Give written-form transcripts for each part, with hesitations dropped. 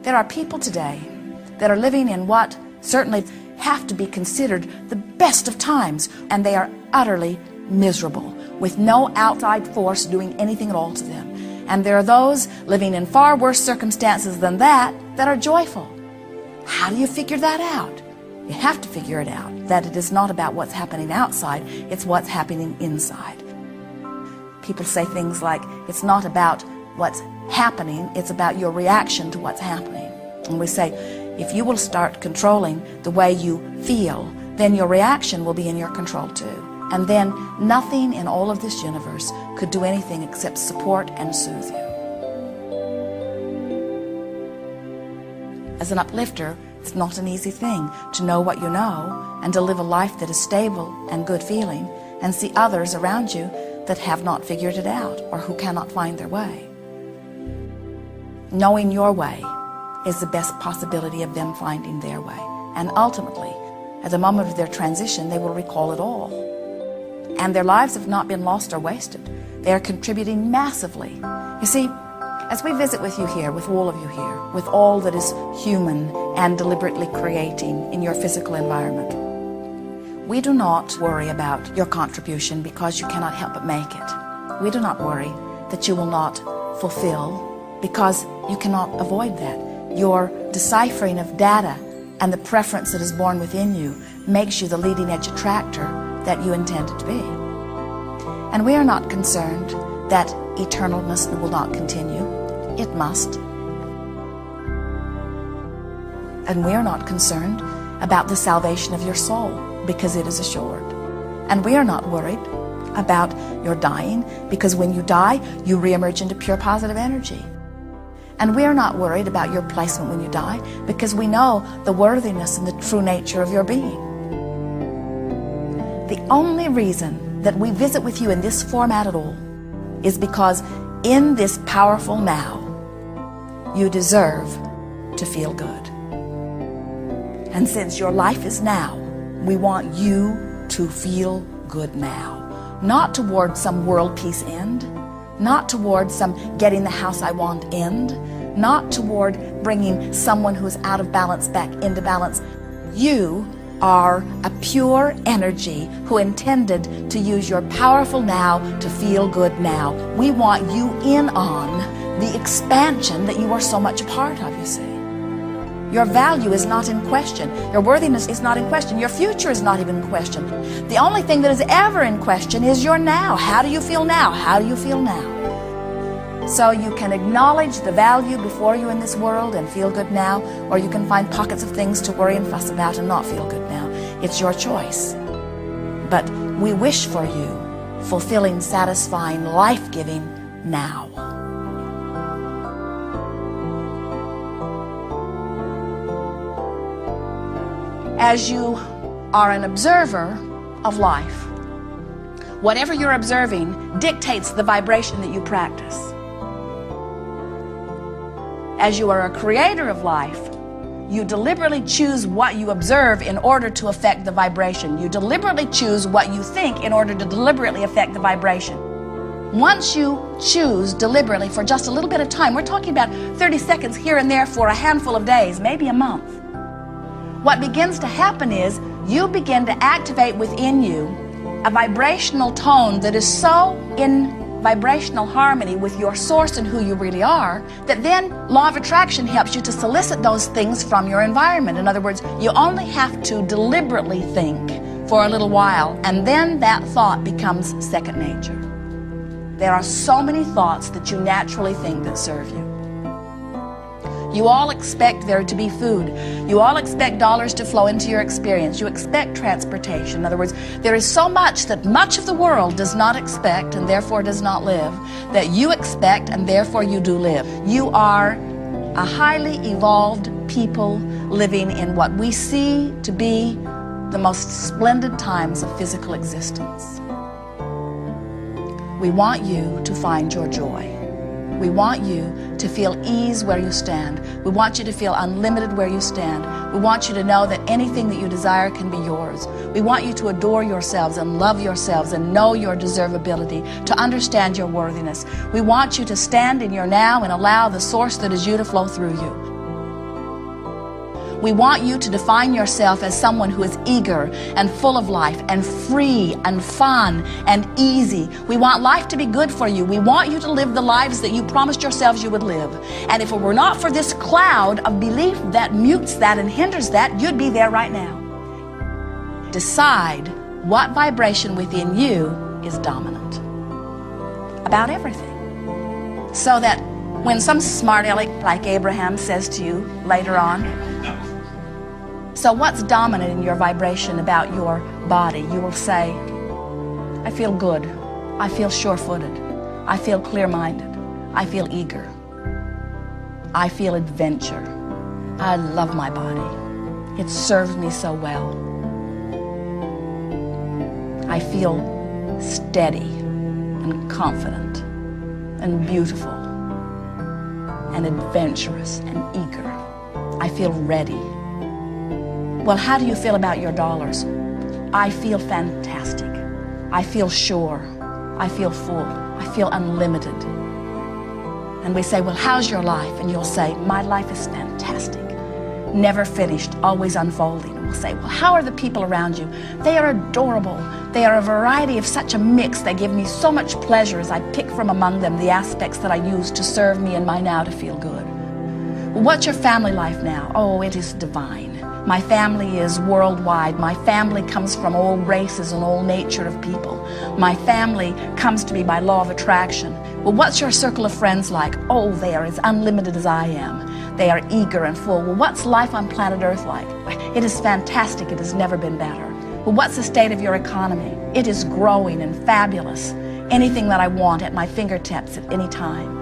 There are people today that are living in what certainly have to be considered the best of times, and they are utterly miserable with no outside force doing anything at all to them. And there are those living in far worse circumstances than that are joyful. How do you figure that out? You have to figure it out, that it is not about what's happening outside, it's what's happening inside. People say things like, it's not about what's happening, it's about your reaction to what's happening. And we say, if you will start controlling the way you feel, then your reaction will be in your control too. And then nothing in all of this universe could do anything except support and soothe you. As an uplifter, it's not an easy thing to know what you know and to live a life that is stable and good feeling and see others around you that have not figured it out or who cannot find their way. Knowing your way is the best possibility of them finding their way. And ultimately, at the moment of their transition, they will recall it all. And their lives have not been lost or wasted. They are contributing massively. You see, as we visit with you here, with all of you here, with all that is human and deliberately creating in your physical environment, we do not worry about your contribution because you cannot help but make it. We do not worry that you will not fulfill because you cannot avoid that. Your deciphering of data and the preference that is born within you makes you the leading edge attractor that you intended to be. And we are not concerned that eternalness will not continue. It must. And we are not concerned about the salvation of your soul because it is assured. And we are not worried about your dying because when you die, you reemerge into pure positive energy. And we are not worried about your placement when you die because we know the worthiness and the true nature of your being. The only reason that we visit with you in this format at all is because in this powerful now, you deserve to feel good. And since your life is now, we want you to feel good now. Not toward some world peace end, not toward some getting the house I want end, not toward bringing someone who is out of balance back into balance. You are a pure energy who intended to use your powerful now to feel good now. We want you in on the expansion that you are so much a part of, you see. Your value is not in question. Your worthiness is not in question. Your future is not even in question. The only thing that is ever in question is your now. How do you feel now? How do you feel now? So you can acknowledge the value before you in this world and feel good now, or you can find pockets of things to worry and fuss about and not feel good now. It's your choice. But we wish for you fulfilling, satisfying, life-giving now. As you are an observer of life, whatever you're observing dictates the vibration that you practice. As you are a creator of life, you deliberately choose what you observe in order to affect the vibration. You deliberately choose what you think in order to deliberately affect the vibration. Once you choose deliberately for just a little bit of time, we're talking about 30 seconds here and there for a handful of days, maybe a month. What begins to happen is you begin to activate within you a vibrational tone that is so in vibrational harmony with your source and who you really are, that then law of attraction helps you to solicit those things from your environment. In other words, you only have to deliberately think for a little while, and then that thought becomes second nature. There are so many thoughts that you naturally think that serve you. You all expect there to be food. You all expect dollars to flow into your experience. You expect transportation. In other words, there is so much that much of the world does not expect and therefore does not live, that you expect and therefore you do live. You are a highly evolved people living in what we see to be the most splendid times of physical existence. We want you to find your joy. We want you to feel ease where you stand. We want you to feel unlimited where you stand. We want you to know that anything that you desire can be yours. We want you to adore yourselves and love yourselves and know your deservability, to understand your worthiness. We want you to stand in your now and allow the source that is you to flow through you. We want you to define yourself as someone who is eager and full of life and free and fun and easy. We want life to be good for you. We want you to live the lives that you promised yourselves you would live. And if it were not for this cloud of belief that mutes that and hinders that, you'd be there right now. Decide what vibration within you is dominant about everything. So that when some smart aleck like Abraham says to you later on, so what's dominant in your vibration about your body? You will say, I feel good. I feel sure-footed. I feel clear-minded. I feel eager. I feel adventure. I love my body. It serves me so well. I feel steady and confident and beautiful and adventurous and eager. I feel ready. Well, how do you feel about your dollars? I feel fantastic. I feel sure. I feel full. I feel unlimited. And we say, well, how's your life? And you'll say, my life is fantastic. Never finished, always unfolding. And we'll say, well, how are the people around you? They are adorable. They are a variety of such a mix. They give me so much pleasure as I pick from among them the aspects that I use to serve me in my now to feel good. Well, what's your family life now? Oh, it is divine. My family is worldwide. My family comes from all races and all nature of people. My family comes to me by law of attraction. Well, what's your circle of friends like? Oh, they are as unlimited as I am. They are eager and full. Well, what's life on planet Earth like? It is fantastic. It has never been better. Well, what's the state of your economy? It is growing and fabulous. Anything that I want at my fingertips at any time.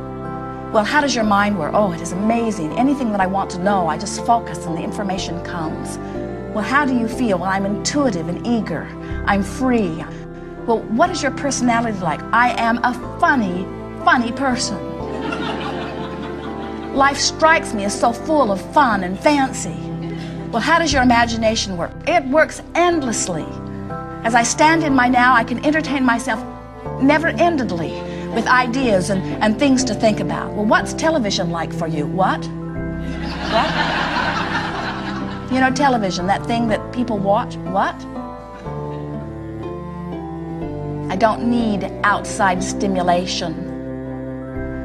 Well, how does your mind work? Oh, it is amazing. Anything that I want to know, I just focus and the information comes. Well, how do you feel? Well, I'm intuitive and eager. I'm free. Well, what is your personality like? I am a funny person. Life strikes me as so full of fun and fancy. Well, how does your imagination work? It works endlessly. As I stand in my now, I can entertain myself never-endedly with ideas and things to think about. Well, what's television like for you? What? What? You know, television, that thing that people watch? What? I don't need outside stimulation.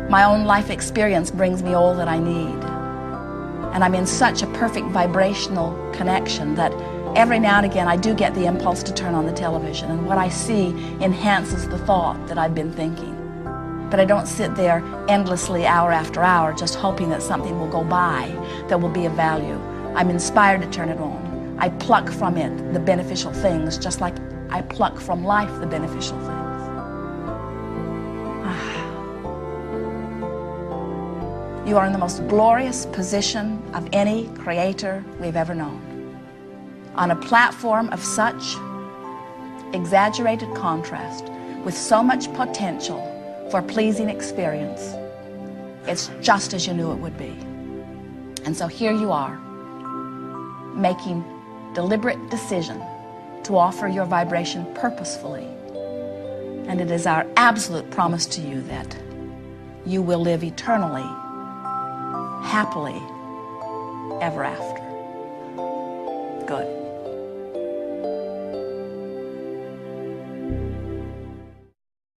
My own life experience brings me all that I need. And I'm in such a perfect vibrational connection that every now and again I do get the impulse to turn on the television, and what I see enhances the thought that I've been thinking. But I don't sit there endlessly hour after hour just hoping that something will go by that will be of value. I'm inspired to turn it on. I pluck from it the beneficial things just like I pluck from life the beneficial things. You are in the most glorious position of any creator we've ever known. On a platform of such exaggerated contrast, with so much potential for pleasing experience, it's just as you knew it would be. And so here you are, making deliberate decision to offer your vibration purposefully. And it is our absolute promise to you that you will live eternally, happily, ever after. Good.